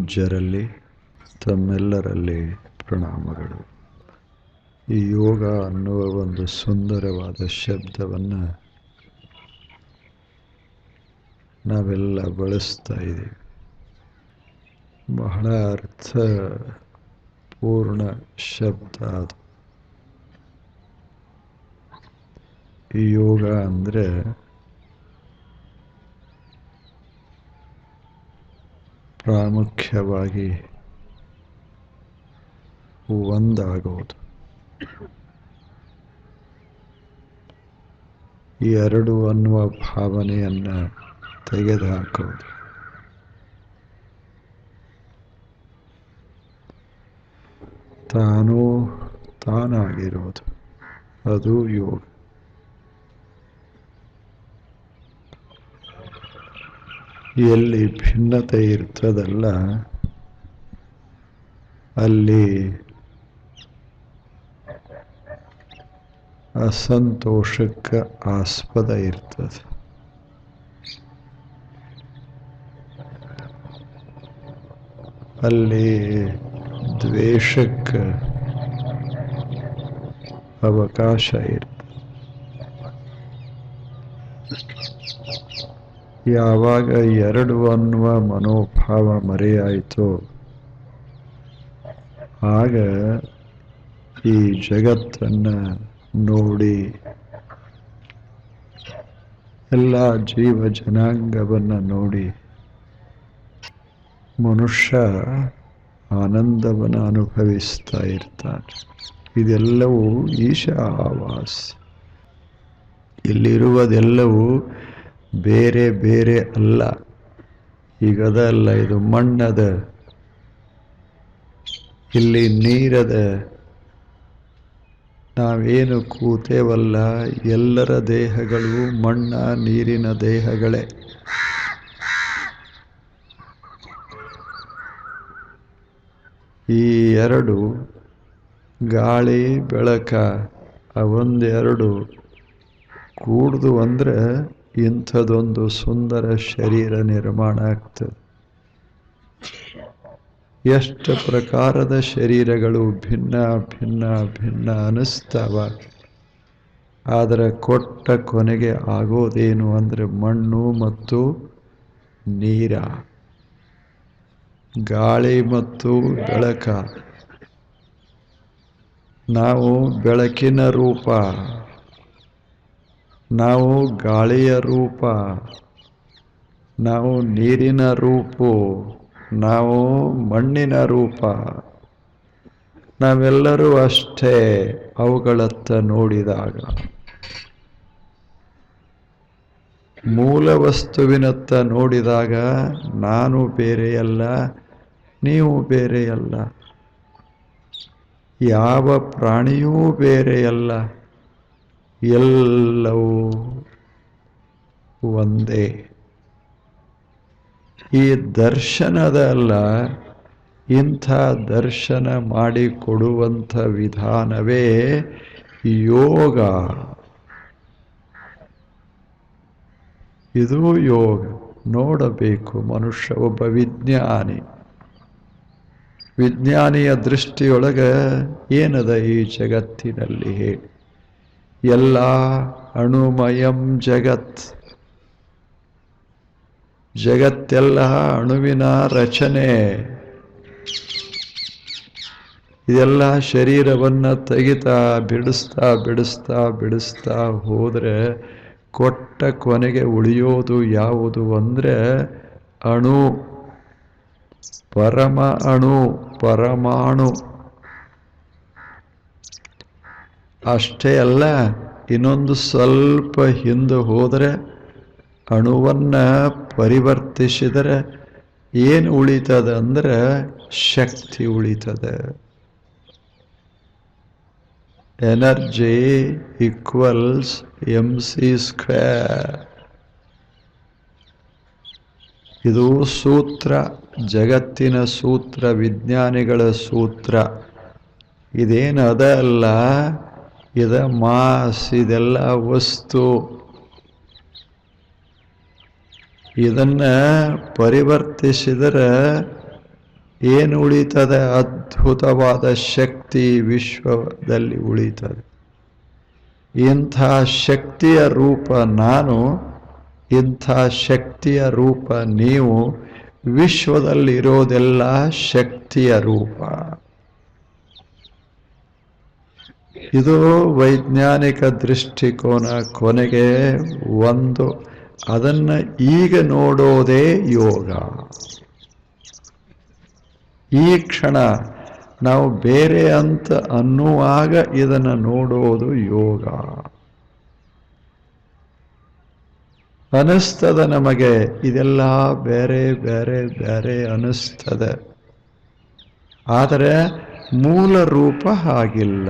ಪೂಜ್ಯರಲ್ಲಿ ತಮ್ಮೆಲ್ಲರಲ್ಲಿ ಪ್ರಣಾಮಗಳು. ಈ ಯೋಗ ಅನ್ನುವ ಒಂದು ಸುಂದರವಾದ ಶಬ್ದವನ್ನು ನಾವೆಲ್ಲ ಬಳಸ್ತಾ ಇದ್ದೀವಿ. ಬಹಳ ಅರ್ಥಪೂರ್ಣ ಶಬ್ದ ಅದು. ಈ ಯೋಗ ಅಂದರೆ ಪ್ರಾಮುಖ್ಯವಾಗಿ ಒಂದಾಗೋದು. ಈ ಎರಡು ಅನ್ನುವ ಭಾವನೆಯನ್ನು ತೆಗೆದುಹಾಕೋದು. ತಾನೂ ತಾನಾಗಿರೋದು, ಅದು ಯೋಗ. ಎಲ್ಲಿ ಭಿನ್ನತೆ ಇರ್ತದಲ್ಲ ಅಲ್ಲಿ ಅಸಂತೋಷಕ್ಕೆ ಆಸ್ಪದ ಇರ್ತದೆ. ಅಲ್ಲಿ ದ್ವೇಷಕ್ಕೆ ಅವಕಾಶ ಇರ್ತದೆ. ಯಾವಾಗ ಎರಡು ಅನ್ನುವ ಮನೋಭಾವ ಮರೆಯಾಯಿತು ಆಗ ಈ ಜಗತ್ತನ್ನು ನೋಡಿ, ಎಲ್ಲ ಜೀವ ಜನಾಂಗವನ್ನು ನೋಡಿ ಮನುಷ್ಯ ಆನಂದವನ್ನು ಅನುಭವಿಸ್ತಾ ಇರ್ತಾನೆ. ಇದೆಲ್ಲವೂ ಈಶಾವಾಸ್. ಇಲ್ಲಿರುವುದೆಲ್ಲವೂ ಬೇರೆ ಬೇರೆ ಅಲ್ಲ. ಈಗದಲ್ಲ, ಇದು ಮಣ್ಣದ, ಇಲ್ಲಿ ನೀರದ. ನಾವೇನು ಕೂತೇವಲ್ಲ ಎಲ್ಲರ ದೇಹಗಳು ಮಣ್ಣ ನೀರಿನ ದೇಹಗಳೇ. ಈ ಎರಡು ಗಾಳಿ ಬೆಳಕ ಅವೊಂದೆರಡು ಕೂಡ್ದು ಅಂದರೆ ಇಂಥದೊಂದು ಸುಂದರ ಶರೀರ ನಿರ್ಮಾಣ ಆಗ್ತದೆ. ಎಷ್ಟು ಪ್ರಕಾರದ ಶರೀರಗಳು ಭಿನ್ನ ಭಿನ್ನ ಭಿನ್ನ ಅನ್ನಿಸ್ತಾವ. ಆದರೆ ಕೊಟ್ಟ ಕೊನೆಗೆ ಆಗೋದೇನು ಅಂದರೆ ಮಣ್ಣು ಮತ್ತು ನೀರ, ಗಾಳಿ ಮತ್ತು ಬೆಳಕ. ನಾವು ಬೆಳಕಿನ ರೂಪ, ನಾವು ಗಾಳಿಯ ರೂಪ, ನಾವು ನೀರಿನ ರೂಪ, ನಾವು ಮಣ್ಣಿನ ರೂಪ. ನಾವೆಲ್ಲರೂ ಅಷ್ಟೇ. ಅವುಗಳತ್ತ ನೋಡಿದಾಗ ಮೂಲ ವಸ್ತುವಿನತ್ತ ನೋಡಿದಾಗ ನಾನು ಬೇರೆಯಲ್ಲ, ನೀವು ಬೇರೆಯಲ್ಲ, ಯಾವ ಪ್ರಾಣಿಯೂ ಬೇರೆಯಲ್ಲ, ಎಲ್ಲವೂ ಒಂದೇ. ಈ ದರ್ಶನದಲ್ಲ, ಇಂಥ ದರ್ಶನ ಮಾಡಿಕೊಡುವಂಥ ವಿಧಾನವೇ ಯೋಗ. ಇದು ಯೋಗ. ನೋಡಬೇಕು ಮನುಷ್ಯ ಒಬ್ಬ ವಿಜ್ಞಾನಿಯ ದೃಷ್ಟಿಯೊಳಗೆ ಏನದ ಈ ಜಗತ್ತಿನಲ್ಲಿ ಹೇಳಿ. ಎಲ್ಲ ಅಣುಮಯಂ ಜಗತ್ತೆಲ್ಲ ಅಣುವಿನ ರಚನೆ. ಇದೆಲ್ಲ ಶರೀರವನ್ನು ತೆಗಿತಾ ಬಿಡಿಸ್ತಾ ಹೋದರೆ ಕೊಟ್ಟ ಕೊನೆಗೆ ಉಳಿಯೋದು ಯಾವುದು ಅಂದರೆ ಅಣು, ಪರಮಾಣು. ಅಷ್ಟೇ ಅಲ್ಲ, ಇನ್ನೊಂದು ಸ್ವಲ್ಪ ಹಿಂದೆ ಹೋದರೆ ಅಣುವನ್ನು ಪರಿವರ್ತಿಸಿದರೆ ಏನು ಉಳಿತದ ಅಂದರೆ ಶಕ್ತಿ ಉಳಿತದೆ. Energy equals mc². ಇದು ಸೂತ್ರ, ಜಗತ್ತಿನ ಸೂತ್ರ, ವಿಜ್ಞಾನಿಗಳ ಸೂತ್ರ. ಇದೇನದ ಅಲ್ಲ, ಇದ ಮಾಸ್, ಇದೆಲ್ಲ ವಸ್ತು. ಇದನ್ನು ಪರಿವರ್ತಿಸಿದರೆ ಏನು ಉಳಿತದೆ? ಅದ್ಭುತವಾದ ಶಕ್ತಿ ವಿಶ್ವದಲ್ಲಿ ಉಳಿತದೆ. ಇಂಥ ಶಕ್ತಿಯ ರೂಪ ನಾನು, ಇಂಥ ಶಕ್ತಿಯ ರೂಪ ನೀವು. ವಿಶ್ವದಲ್ಲಿರೋದೆಲ್ಲ ಶಕ್ತಿಯ ರೂಪ. ಇದು ವೈಜ್ಞಾನಿಕ ದೃಷ್ಟಿಕೋನ. ಕೊನೆಗೆ ಒಂದು ಅದನ್ನು ಈಗ ನೋಡೋದೇ ಯೋಗ. ಈ ಕ್ಷಣ ನಾವು ಬೇರೆ ಅಂತ ಅನ್ನುವಾಗ ಇದನ್ನು ನೋಡೋದು ಯೋಗ. ಅನಿಸ್ತದ ನಮಗೆ ಇದೆಲ್ಲ ಬೇರೆ ಬೇರೆ ಬೇರೆ ಅನಿಸ್ತದೆ. ಆದರೆ ಮೂಲ ರೂಪ ಹಾಗಿಲ್ಲ.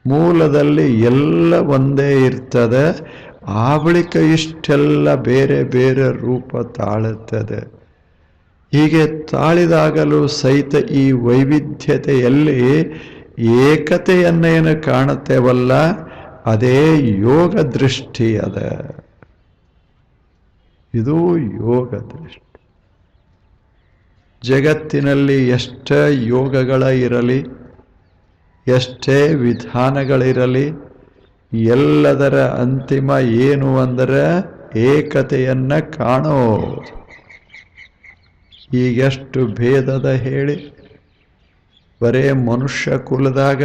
ಮೂಲದಲ್ಲಿ ಎಲ್ಲ ಒಂದೇ ಇರ್ತದೆ. ಆ ಬಳಿಕ ಇಷ್ಟೆಲ್ಲ ಬೇರೆ ಬೇರೆ ರೂಪ ತಾಳುತ್ತದೆ. ಹೀಗೆ ತಾಳಿದಾಗಲೂ ಸಹಿತ ಈ ವೈವಿಧ್ಯತೆಯಲ್ಲಿ ಏಕತೆಯನ್ನೇನು ಕಾಣುತ್ತೇವಲ್ಲ, ಅದೇ ಯೋಗ ದೃಷ್ಟಿ ಅದ. ಇದು ಯೋಗ ದೃಷ್ಟಿ. ಜಗತ್ತಿನಲ್ಲಿ ಎಷ್ಟೇ ಯೋಗಗಳ ಇರಲಿ, ಎಷ್ಟೇ ವಿಧಾನಗಳಿರಲಿ, ಎಲ್ಲದರ ಅಂತಿಮ ಏನು ಅಂದರೆ ಏಕತೆಯನ್ನ ಕಾಣೋದು. ಈಗೆಷ್ಟು ಭೇದದ ಹೇಳಿ, ಬರೇ ಮನುಷ್ಯ ಕುಲದಾಗ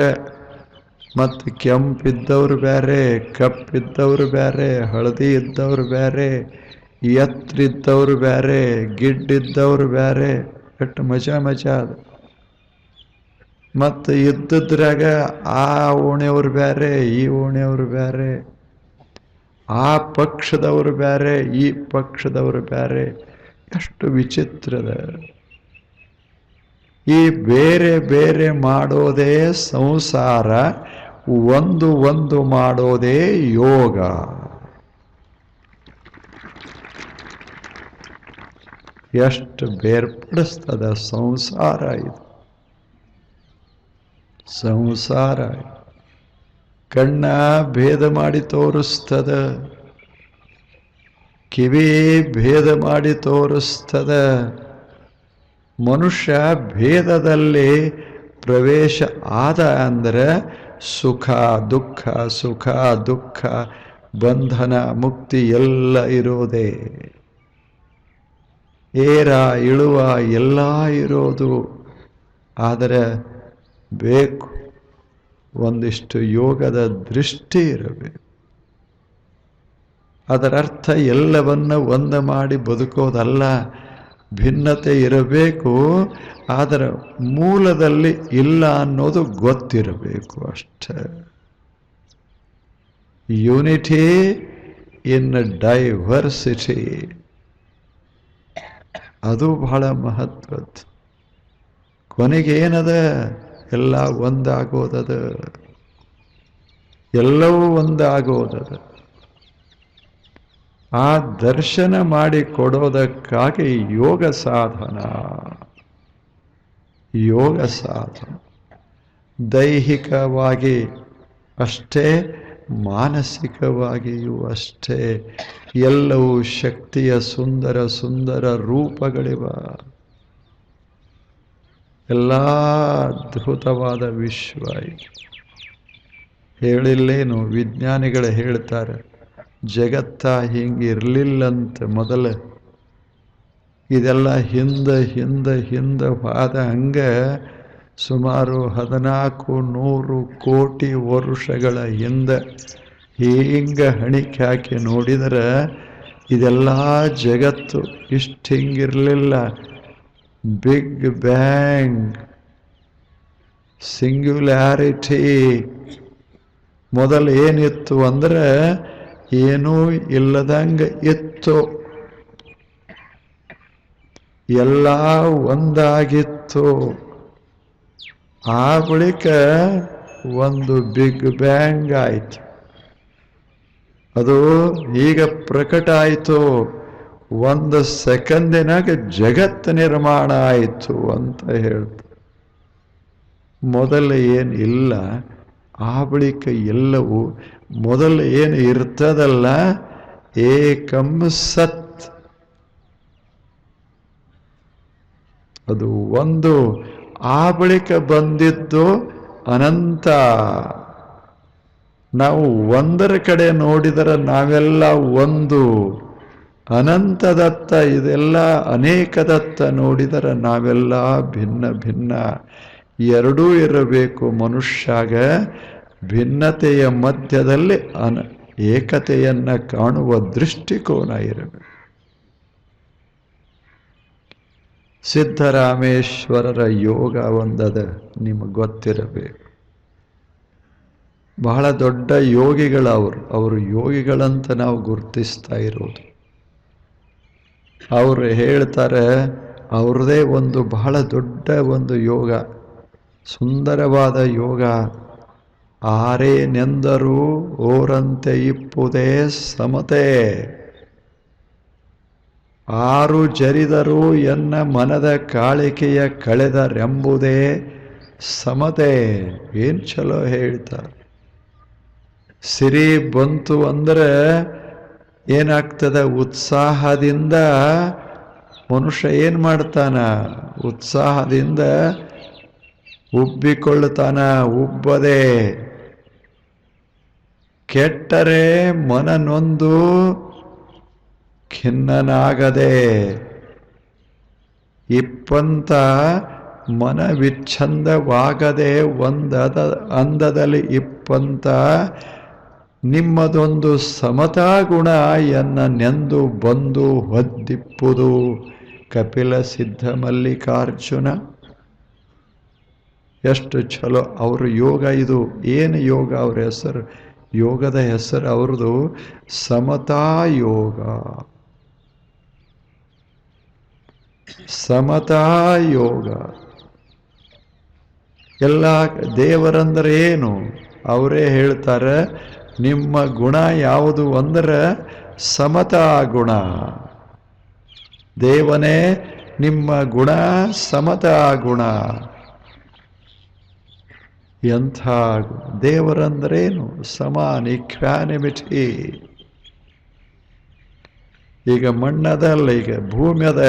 ಮತ್ತು ಕೆಂಪಿದ್ದವ್ರು ಬೇರೆ, ಕಪ್ಪಿದ್ದವ್ರು ಬೇರೆ, ಹಳದಿ ಇದ್ದವ್ರು ಬೇರೆ, ಎತ್ತರಿದ್ದವ್ರು ಬೇರೆ, ಗಿಡ್ಡಿದ್ದವ್ರು ಬೇರೆ. ಎಷ್ಟು ಮಜಾ ಅದು. ಮತ್ತು ಇದ್ದದ್ರಾಗ ಆ ಓಣೆಯವ್ರು ಬೇರೆ, ಈ ಓಣೆಯವ್ರು ಬೇರೆ, ಆ ಪಕ್ಷದವರು ಬೇರೆ, ಈ ಪಕ್ಷದವರು ಬೇರೆ. ಎಷ್ಟು ವಿಚಿತ್ರದ. ಈ ಬೇರೆ ಬೇರೆ ಮಾಡೋದೇ ಸಂಸಾರ, ಒಂದು ಒಂದು ಮಾಡೋದೇ ಯೋಗ. ಎಷ್ಟು ಬೇರ್ಪಡಿಸ್ತದ ಸಂಸಾರ ಇದು. ಸಂಸಾರ ಕಣ್ಣ ಭೇದ ಮಾಡಿ ತೋರಿಸ್ತದ, ಕಿವಿ ಭೇದ ಮಾಡಿ ತೋರಿಸ್ತದ. ಮನುಷ್ಯ ಭೇದದಲ್ಲಿ ಪ್ರವೇಶ ಆದ ಅಂದರೆ ಸುಖ ದುಃಖ, ಸುಖ ದುಃಖ, ಬಂಧನ ಮುಕ್ತಿ ಎಲ್ಲ ಇರೋದೇ. ಏರ ಇಳುವ ಎಲ್ಲ ಇರೋದು. ಆದರೆ ಬೇಕು ಒಂದಿಷ್ಟು ಯೋಗದ ದೃಷ್ಟಿ ಇರಬೇಕು. ಅದರರ್ಥ ಎಲ್ಲವನ್ನ ಒಂದು ಮಾಡಿ ಬದುಕೋದಲ್ಲ, ಭಿನ್ನತೆ ಇರಬೇಕು. ಆದರೆ ಮೂಲದಲ್ಲಿ ಇಲ್ಲ ಅನ್ನೋದು ಗೊತ್ತಿರಬೇಕು ಅಷ್ಟೇ. ಯೂನಿಟಿ ಇನ್ ಡೈವರ್ಸಿಟಿ, ಅದು ಬಹಳ ಮಹತ್ವದ್ದು. ಕೊನೆಗೇನದ? ಎಲ್ಲ ಒಂದಾಗೋದದ, ಎಲ್ಲವೂ ಒಂದಾಗೋದದ. ಆ ದರ್ಶನ ಮಾಡಿ ಕೊಡೋದಕ್ಕಾಗಿ ಯೋಗ ಸಾಧನ. ಯೋಗ ಸಾಧನ ದೈಹಿಕವಾಗಿ ಅಷ್ಟೇ, ಮಾನಸಿಕವಾಗಿಯೂ ಅಷ್ಟೇ. ಎಲ್ಲವೂ ಶಕ್ತಿಯ ಸುಂದರ ಸುಂದರ ರೂಪಗಳಿವ. ಎಲ್ಲ ಅದ್ಭುತವಾದ ವಿಶ್ವ. ಹೇಳಿಲ್ಲೇನು? ವಿಜ್ಞಾನಿಗಳು ಹೇಳ್ತಾರೆ, ಜಗತ್ತ ಹಿಂಗಿರ್ಲಿಲ್ಲಂತೆ ಮೊದಲು. ಇದೆಲ್ಲ ಹಿಂದೆ ಹೋದ ಹಂಗೆ ಸುಮಾರು 1400 ಕೋಟಿ ವರ್ಷಗಳ ಹಿಂದೆ ಹಿಂಗೆ ಹಣಿಕೆ ಹಾಕಿ ನೋಡಿದರೆ ಇದೆಲ್ಲ ಜಗತ್ತು ಇಷ್ಟು ಹಿಂಗಿರಲಿಲ್ಲ. Big bang, singularity. ಮೊದಲು ಏನಿತ್ತು ಅಂದರೆ ಏನೂ ಇಲ್ಲದಂಗೆ ಇತ್ತು, ಎಲ್ಲ ಒಂದಾಗಿತ್ತು. ಆ ಬಳಿಕ ಒಂದು ಬಿಗ್ ಬ್ಯಾಂಗ್ ಆಯಿತು. ಅದು ಈಗ ಪ್ರಕಟ ಆಯಿತು. 1 ಸೆಕೆಂಡಿನಾಗ ಜಗತ್ತು ನಿರ್ಮಾಣ ಆಯಿತು ಅಂತ ಹೇಳ್ತು. ಮೊದಲು ಏನು ಇಲ್ಲ, ಆ ಬಳಿಕ ಎಲ್ಲವೂ. ಮೊದಲು ಏನು ಇರ್ತದಲ್ಲ, ಏಕಂ ಸತ್. ಅದು ಒಂದು. ಆ ಬಳಿಕ ಬಂದಿದ್ದು ಅನಂತ. ನಾವು ಒಂದರ ಕಡೆ ನೋಡಿದರೆ ನಾವೆಲ್ಲ ಒಂದು, ಅನಂತದತ್ತ ಇದೆಲ್ಲ ಅನೇಕದತ್ತ ನೋಡಿದರೆ ನಾವೆಲ್ಲ ಭಿನ್ನ ಭಿನ್ನ. ಎರಡೂ ಇರಬೇಕು ಮನುಷ್ಯಾಗ. ಭಿನ್ನತೆಯ ಮಧ್ಯದಲ್ಲಿ ಏಕತೆಯನ್ನ ಕಾಣುವ ದೃಷ್ಟಿಕೋನ ಇರಬೇಕು. ಸಿದ್ಧರಾಮೇಶ್ವರರ ಯೋಗ ಒಂದದ, ನಿಮಗೆ ಗೊತ್ತಿರಬೇಕು. ಬಹಳ ದೊಡ್ಡ ಅವರು ಯೋಗಿಗಳಂತ ನಾವು ಗುರುತಿಸ್ತಾ ಇರೋದು. ಅವರು ಹೇಳ್ತಾರೆ, ಅವ್ರದೇ ಒಂದು ಬಹಳ ದೊಡ್ಡ ಒಂದು ಯೋಗ, ಸುಂದರವಾದ ಯೋಗ. ಆರೇನೆಂದರೂ ಓರಂತೆ ಇಪ್ಪುದೇ ಸಮತೆ, ಆರು ಜರಿದರೂ ಎನ್ನ ಮನದ ಕಾಳಿಕೆಯ ಕಳೆದರೆಂಬುದೇ ಸಮತೆ. ಏನ್ ಚಲೋ ಹೇಳ್ತಾರೆ. ಸಿರಿ ಬಂತು ಅಂದ್ರೆ ಏನಾಗ್ತದೆ, ಉತ್ಸಾಹದಿಂದ ಮನುಷ್ಯ ಏನ್ ಮಾಡ್ತಾನ, ಉತ್ಸಾಹದಿಂದ ಉಬ್ಬಿಕೊಳ್ಳುತ್ತಾನ. ಉಬ್ಬದೆ ಕೆಟ್ಟರೆ ಮನನೊಂದು ಖಿನ್ನನಾಗದೆ, ಇಪ್ಪಂತ ಮನವಿಚ್ಛಂದವಾಗದೆ ಒಂದದ ಅಂದದಲ್ಲಿ ಇಪ್ಪಂತ ನಿಮ್ಮದೊಂದು ಸಮತಾ ಗುಣ ಎನ್ನ ನೆಂದು ಬಂದು ಹೊದ್ದಿಪ್ಪುದು. ಕಪಿಲ ಸಿದ್ಧ ಮಲ್ಲಿಕಾರ್ಜುನ. ಎಷ್ಟು ಚಲೋ ಅವ್ರ ಯೋಗ ಇದು. ಏನು ಯೋಗ ಅವ್ರ ಹೆಸರು? ಯೋಗದ ಹೆಸರು ಅವ್ರದ್ದು ಸಮತಾ ಯೋಗ. ಸಮತಾ ಯೋಗ. ಎಲ್ಲ ದೇವರಂದ್ರೆ ಏನು? ಅವರೇ ಹೇಳ್ತಾರೆ, ನಿಮ್ಮ ಗುಣ ಯಾವುದು ಅಂದ್ರೆ ಸಮತಾ ಗುಣ. ದೇವನೇ ನಿಮ್ಮ ಗುಣ ಸಮತಾ ಗುಣ. ಎಂಥ ದೇವರಂದ್ರೇನು? ಸಮಾನ, ಇಕ್ವಾನಿಮಿಟಿ. ಈಗ ಮಣ್ಣದಲ್ಲ, ಈಗ ಭೂಮಿಯದ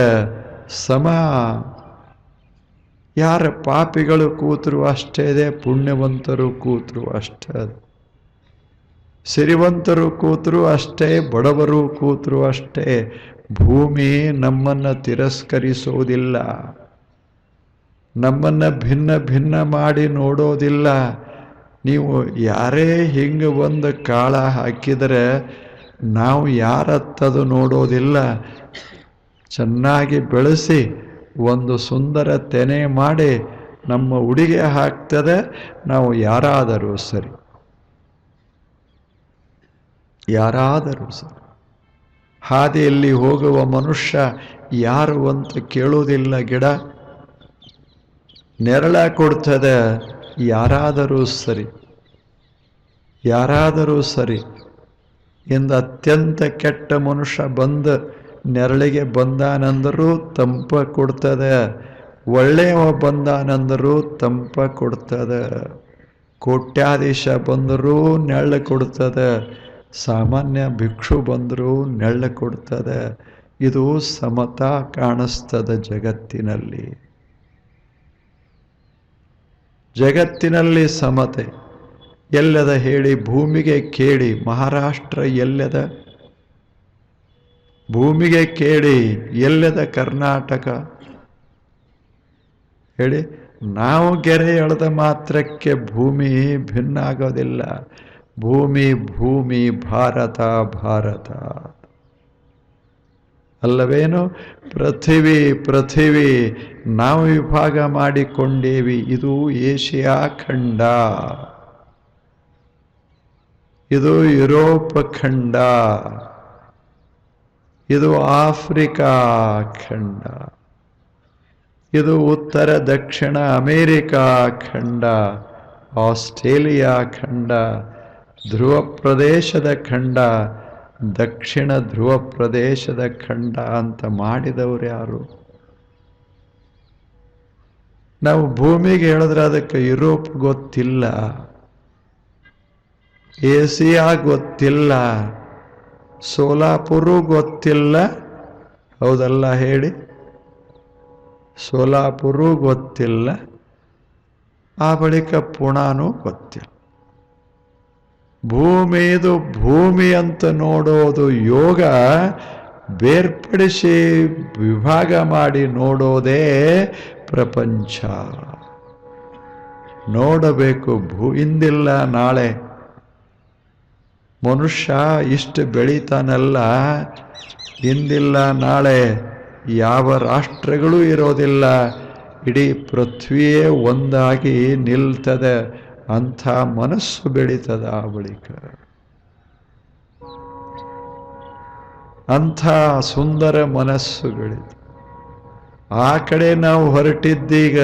ಸಮ. ಯಾರ ಪಾಪಿಗಳು ಕೂತರು ಅಷ್ಟೇ ಇದೆ, ಪುಣ್ಯವಂತರು ಕೂತರು ಅಷ್ಟೇ. ಸಿರಿವಂತರು ಕೂತರು ಅಷ್ಟೇ, ಬಡವರು ಕೂತರು ಅಷ್ಟೇ. ಭೂಮಿ ನಮ್ಮನ್ನು ತಿರಸ್ಕರಿಸೋದಿಲ್ಲ, ನಮ್ಮನ್ನ ಭಿನ್ನ ಭಿನ್ನ ಮಾಡಿ ನೋಡೋದಿಲ್ಲ. ನೀವು ಯಾರೇ ಹಿಂಗೆ ಒಂದು ಕಾಳ ಹಾಕಿದರೆ ನಾವು ಯಾರತ್ತದು ನೋಡೋದಿಲ್ಲ. ಚೆನ್ನಾಗಿ ಬೆಳೆಸಿ ಒಂದು ಸುಂದರ ತೆನೆ ಮಾಡಿ ನಮ್ಮ ಉಡಿಗೆ ಹಾಕ್ತದೆ. ನಾವು ಯಾರಾದರೂ ಸರಿ, ಯಾರಾದರೂ ಸರಿ. ಹಾದಿಯಲ್ಲಿ ಹೋಗುವ ಮನುಷ್ಯ ಯಾರು ಅಂತ ಕೇಳೋದಿಲ್ಲ. ಗಿಡ ನೆರಳ ಕೊಡ್ತದೆ, ಯಾರಾದರೂ ಸರಿ, ಯಾರಾದರೂ ಸರಿ. ಇಂದ ಅತ್ಯಂತ ಕೆಟ್ಟ ಮನುಷ್ಯ ಬಂದು ನೆರಳಿಗೆ ಬಂದಾನಂದರೂ ತಂಪ ಕೊಡ್ತದೆ, ಒಳ್ಳೆಯವ ಬಂದಾನಂದರೂ ತಂಪ ಕೊಡ್ತದೆ. ಕೋಟ್ಯಾಧೀಶ ಬಂದರೂ ನೆರಳು ಕೊಡ್ತದೆ, ಸಾಮಾನ್ಯ ಭಿಕ್ಷು ಬಂದರೂ ನೆರಳು ಕೊಡ್ತದೆ. ಇದು ಸಮತಾ ಕಾಣಿಸ್ತದೆ ಜಗತ್ತಿನಲ್ಲಿ. ಜಗತ್ತಿನಲ್ಲಿ ಸಮತೆ ಎಲ್ಲದ ಹೇಳಿ? ಭೂಮಿಗೆ ಕೇಳಿ. ಮಹಾರಾಷ್ಟ್ರ ಎಲ್ಲದ? ಭೂಮಿಗೆ ಕೇಳಿ. ಎಲ್ಲದ ಕರ್ನಾಟಕ ಹೇಳಿ? ನಾವು ಗೆರೆ ಎಳೆದ ಮಾತ್ರಕ್ಕೆ ಭೂಮಿ ಭಿನ್ನ ಆಗೋದಿಲ್ಲ. ಭೂಮಿ ಭೂಮಿ, ಭಾರತ ಭಾರತ ಅಲ್ಲವೇನು? ಪೃಥಿವಿ ಪೃಥಿವಿ ನಾವು ವಿಭಾಗ ಮಾಡಿಕೊಂಡೇವಿ. ಇದು ಏಷ್ಯಾ ಖಂಡ, ಇದು ಯುರೋಪ್ ಖಂಡ, ಇದು ಆಫ್ರಿಕಾ ಖಂಡ, ಇದು ಉತ್ತರ ದಕ್ಷಿಣ ಅಮೇರಿಕಾ ಖಂಡ, ಆಸ್ಟ್ರೇಲಿಯಾ ಖಂಡ, ಧ್ರುವ ಪ್ರದೇಶದ ಖಂಡ, ದಕ್ಷಿಣ ಧ್ರುವ ಪ್ರದೇಶದ ಖಂಡ ಅಂತ ಮಾಡಿದವರು ಯಾರು? ನಾವು ಭೂಮಿಗೆ ಹೇಳಿದ್ರೆ ಅದಕ್ಕೆ ಯುರೋಪ್ ಗೊತ್ತಿಲ್ಲ, ಏಷಿಯಾ ಗೊತ್ತಿಲ್ಲ, ಸೋಲಾಪುರ ಗೊತ್ತಿಲ್ಲ. ಹೌದಲ್ಲ ಹೇಳಿ? ಸೋಲಾಪುರೂ ಗೊತ್ತಿಲ್ಲ, ಆ ಬಳಿಕ ಪುಣಾನೂ ಗೊತ್ತಿಲ್ಲ. ಭೂಮಿದು ಭೂಮಿ ಅಂತ ನೋಡೋದು ಯೋಗ, ಬೇರ್ಪಡಿಸಿ ವಿಭಾಗ ಮಾಡಿ ನೋಡೋದೇ ಪ್ರಪಂಚ. ನೋಡಬೇಕು. ಇಂದಿಲ್ಲ ನಾಳೆ. ಮನುಷ್ಯ ಇಷ್ಟು ಬೆಳೀತಾನಲ್ಲ, ಇಂದಿಲ್ಲ ನಾಳೆ ಯಾವ ರಾಷ್ಟ್ರಗಳೂ ಇರೋದಿಲ್ಲ, ಇಡೀ ಪೃಥ್ವಿಯೇ ಒಂದಾಗಿ ನಿಲ್ತದೆ. ಅಂಥ ಮನಸ್ಸು ಬೆಳೀತದ ಆ ಬಳಿಕ. ಅಂಥ ಸುಂದರ ಮನಸ್ಸು ಬೆಳೀತು. ಆ ಕಡೆ ನಾವು ಹೊರಟಿದ್ದೀಗ.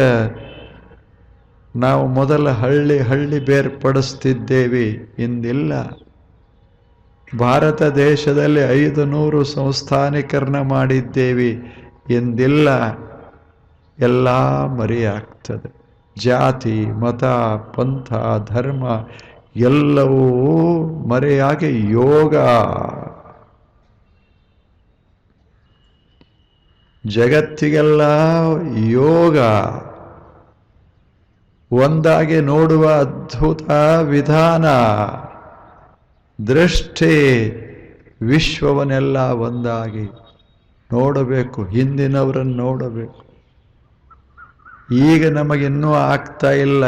ನಾವು ಮೊದಲ ಹಳ್ಳಿ ಬೇರ್ಪಡಿಸ್ತಿದ್ದೇವೆ, ಇಂದಿಲ್ಲ. ಭಾರತ ದೇಶದಲ್ಲಿ 500 ಸಂಸ್ಥಾನೀಕರಣ ಮಾಡಿದ್ದೇವೆ, ಎಂದಿಲ್ಲ. ಎಲ್ಲ ಮರೆಯಾಗ್ತದೆ. ಜಾತಿ, ಮತ, ಪಂಥ, ಧರ್ಮ ಎಲ್ಲವೂ ಮರೆಯಾಗಿ ಯೋಗ. ಜಗತ್ತಿಗೆಲ್ಲ ಯೋಗ. ಒಂದಾಗಿ ನೋಡುವ ಅದ್ಭುತ ವಿಧಾನ, ದೃಷ್ಟಿ. ವಿಶ್ವವನ್ನೆಲ್ಲ ಒಂದಾಗಿ ನೋಡಬೇಕು, ಹಿಂದಿನವರನ್ನು ನೋಡಬೇಕು. ಈಗ ನಮಗಿನ್ನೂ ಆಗ್ತಾ ಇಲ್ಲ.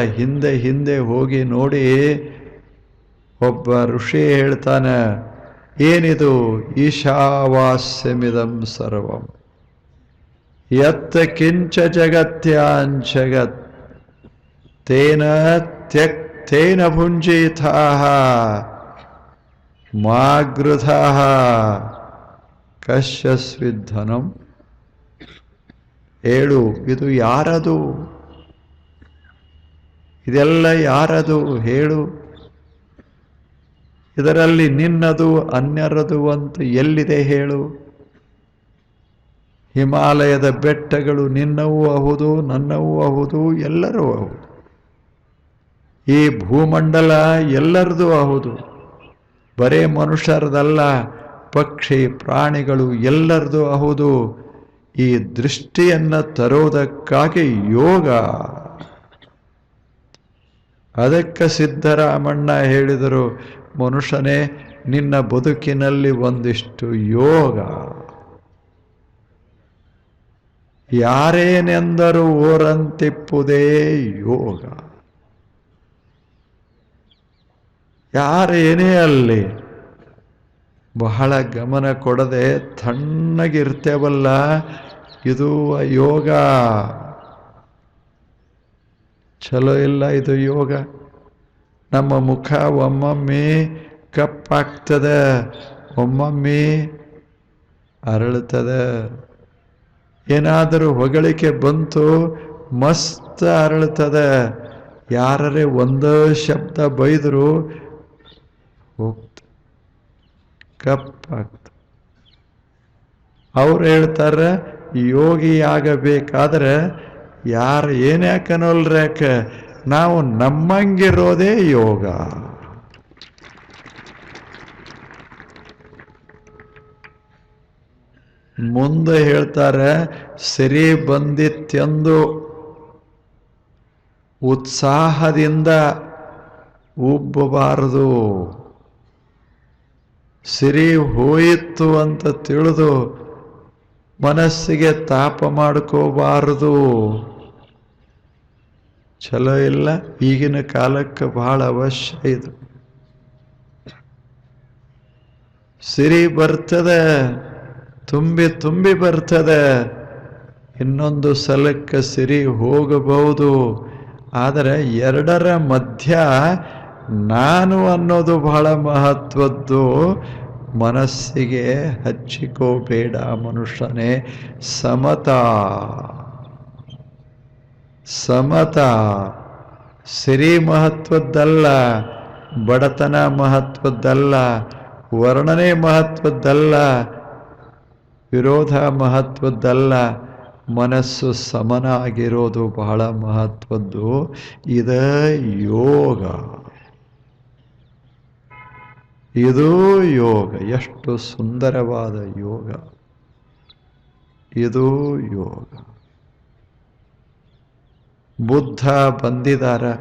ಹಿಂದೆ ಹೋಗಿ ನೋಡಿ. ಒಬ್ಬ ಋಷಿ ಹೇಳ್ತಾನೆ, ಏನಿದು? ಈಶಾವಾಸ್ಯಮಿದಂ ಸರ್ವಂ ಯತ್ ಕಿಂಚ ಜಗತ್ಯಾಂಚಗತ್ ತೇನ ಭುಂಜಿತಾಃ ಮಾಗೃಧಾಃ ಕಶ್ಯಸ್ವಿಧನಂ. ಹೇಳು, ಇದು ಯಾರದು? ಇದೆಲ್ಲ ಯಾರದು? ಹೇಳು. ಇದರಲ್ಲಿ ನಿನ್ನದು ಅನ್ಯರದು ಅಂತ ಎಲ್ಲಿದೆ ಹೇಳು? ಹಿಮಾಲಯದ ಬೆಟ್ಟಗಳು ನಿನ್ನವೂ ಹೌದು, ನನ್ನವೂ ಹೌದು, ಎಲ್ಲರೂ ಹೌದು. ಈ ಭೂಮಂಡಲ ಎಲ್ಲರದು ಹೌದು. ಬರೇ ಮನುಷ್ಯರದಲ್ಲ, ಪಕ್ಷಿ ಪ್ರಾಣಿಗಳು ಎಲ್ಲರದು ಹೌದು. ಈ ದೃಷ್ಟಿಯನ್ನು ತರೋದಕ್ಕಾಗಿ ಯೋಗ. ಅದಕ್ಕೆ ಸಿದ್ದರಾಮಣ್ಣ ಹೇಳಿದರು, ಮನುಷ್ಯನೇ ನಿನ್ನ ಬದುಕಿನಲ್ಲಿ ಒಂದಿಷ್ಟು ಯೋಗ. ಯಾರೇನೆಂದರೂ ಓರಂತಿಪ್ಪುದೇ ಯೋಗ. ಯಾರೇನೇ ಅಲ್ಲಿ ಬಹಳ ಗಮನ ಕೊಡದೆ ತಣ್ಣಗಿರ್ತೇವಲ್ಲ, ಇದು ಯೋಗ. ಚಲೋ ಇಲ್ಲ ಇದು ಯೋಗ. ನಮ್ಮ ಮುಖ ಒಮ್ಮೊಮ್ಮೆ ಕಪ್ಪಾಗ್ತದೆ, ಒಮ್ಮೊಮ್ಮೆ ಅರಳುತ್ತದೆ. ಏನಾದರೂ ಹೊಗಳಿಕೆ ಬಂತು, ಮಸ್ತ್ ಅರಳುತ್ತದೆ. ಯಾರೇ ಒಂದೋ ಶಬ್ದ ಬೈದರು ಹೋಗ್ತದೆ, ಕಪ್ಪಾಗ್ತದೆ. ಅವ್ರು ಹೇಳ್ತಾರೆ, ಯೋಗಿಯಾಗಬೇಕಾದ್ರೆ ಯಾರು ಏನ್ಯಾಕನೋಲ್ರ್ಯಾಕ, ನಾವು ನಮ್ಮಂಗಿರೋದೇ ಯೋಗ. ಮುಂದೆ ಹೇಳ್ತಾರೆ, ಸಿರಿ ಬಂದಿತ್ತೆಂದು ಉತ್ಸಾಹದಿಂದ ಉಬ್ಬಬಾರದು. ಸಿರಿ ಹೋಯಿತು ಅಂತ ತಿಳಿದು ಮನಸ್ಸಿಗೆ ತಾಪ ಮಾಡ್ಕೋಬಾರದು. ಚಲೋ ಇಲ್ಲ. ಈಗಿನ ಕಾಲಕ್ಕೆ ಬಹಳ ಅವಶ್ಯ ಇದು. ಸಿರಿ ಬರ್ತದೆ, ತುಂಬಿ ಬರ್ತದೆ. ಇನ್ನೊಂದು ಸಲಕ್ಕೆ ಸಿರಿ ಹೋಗಬಹುದು. ಆದರೆ ಎರಡರ ಮಧ್ಯ ನಾನು ಅನ್ನೋದು ಬಹಳ ಮಹತ್ವದ್ದು. ಮನಸ್ಸಿಗೆ ಹಚ್ಚಿಕೋಬೇಡ ಮನುಷ್ಯನೇ. ಸಮತಾ ಸಿರಿ ಮಹತ್ವದ್ದಲ್ಲ, ಬಡತನ ಮಹತ್ವದ್ದಲ್ಲ, ವರ್ಣನೆ ಮಹತ್ವದ್ದಲ್ಲ, ವಿರೋಧ ಮಹತ್ವದ್ದಲ್ಲ. ಮನಸ್ಸು ಸಮನಾಗಿರೋದು ಬಹಳ ಮಹತ್ವದ್ದು. ಇದೇ ಯೋಗ. ಇದು ಯೋಗ. ಎಷ್ಟು ಸುಂದರವಾದ ಯೋಗ ಇದು ಯೋಗ. ಬುದ್ಧ ಬಂದಿದಾರ,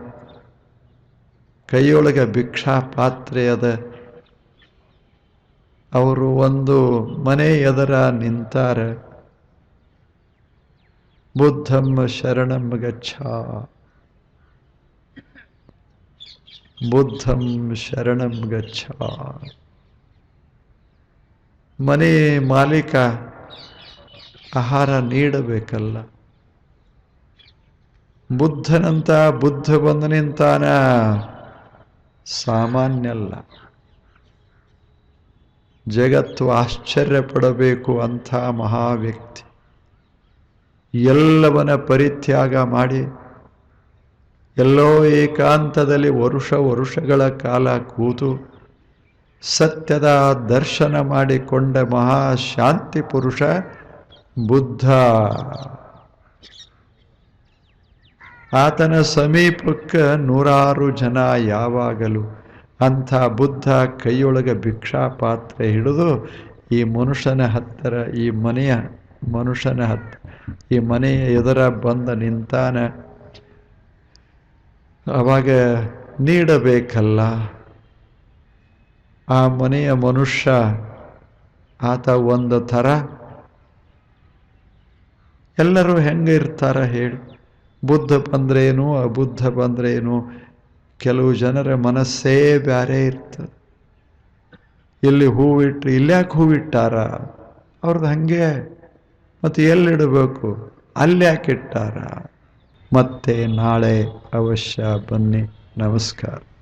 ಕೈಯೊಳಗೆ ಭಿಕ್ಷಾ ಪಾತ್ರೆ ಅದ. ಅವರು ಒಂದು ಮನೆ ಎದರ ನಿಂತಾರ. ಬುದ್ಧಂ ಶರಣಂ ಗಚ್ಚ, ಬುದ್ಧಂ ಶರಣಂ ಗಚ್ಚ. ಮನೆ ಮಾಲೀಕ ಆಹಾರ ನೀಡಬೇಕಲ್ಲ. ಬುದ್ಧನಂತ ಬುದ್ಧ ಬಂದು ನಿಂತಾನ, ಸಾಮಾನ್ಯಲ್ಲ. ಜಗತ್ತು ಆಶ್ಚರ್ಯ ಪಡಬೇಕು ಅಂಥ ಮಹಾವ್ಯಕ್ತಿ. ಎಲ್ಲವನ್ನ ಪರಿತ್ಯಾಗ ಮಾಡಿ ಎಲ್ಲೋ ಏಕಾಂತದಲ್ಲಿ ವರುಷಗಳ ಕಾಲ ಕೂತು ಸತ್ಯದ ದರ್ಶನ ಮಾಡಿಕೊಂಡ ಮಹಾಶಾಂತಿ ಪುರುಷ ಬುದ್ಧ. ಆತನ ಸಮೀಪಕ್ಕೆ ನೂರಾರು ಜನ ಯಾವಾಗಲೂ. ಅಂಥ ಬುದ್ಧ ಕೈಯೊಳಗೆ ಭಿಕ್ಷಾ ಪಾತ್ರೆ ಹಿಡಿದು ಈ ಮನುಷ್ಯನ ಹತ್ತಿರ, ಈ ಮನುಷ್ಯನ ಮನೆಯ ಎದುರ ಬಂದ ನಿಂತಾನ. ಅವಾಗ ನೀಡಬೇಕಲ್ಲ. ಆ ಮನೆಯ ಮನುಷ್ಯ ಆತ ಒಂದು ಥರ. ಎಲ್ಲರೂ ಹೆಂಗೆ ಇರ್ತಾರ ಹೇಳಿ? ಬುದ್ಧ ಬಂದ್ರೇನು, ಅಬುದ್ಧ ಬಂದ್ರೇನು? ಕೆಲವು ಜನರ ಮನಸ್ಸೇ ಬ್ಯಾರೆ ಇರ್ತದೆ. ಇಲ್ಲಿ ಹೂವಿಟ್ರು, ಇಲ್ಯಾಕೆ ಹೂವಿಟ್ಟಾರ? ಅವ್ರದ್ದು ಹಂಗೆ. ಮತ್ತು ಎಲ್ಲಿಡಬೇಕು? ಅಲ್ಯಾಕೆ ಇಟ್ಟಾರ? ಮತ್ತೆ ನಾಳೆ ಅವಶ್ಯ ಬನ್ನಿ. ನಮಸ್ಕಾರ.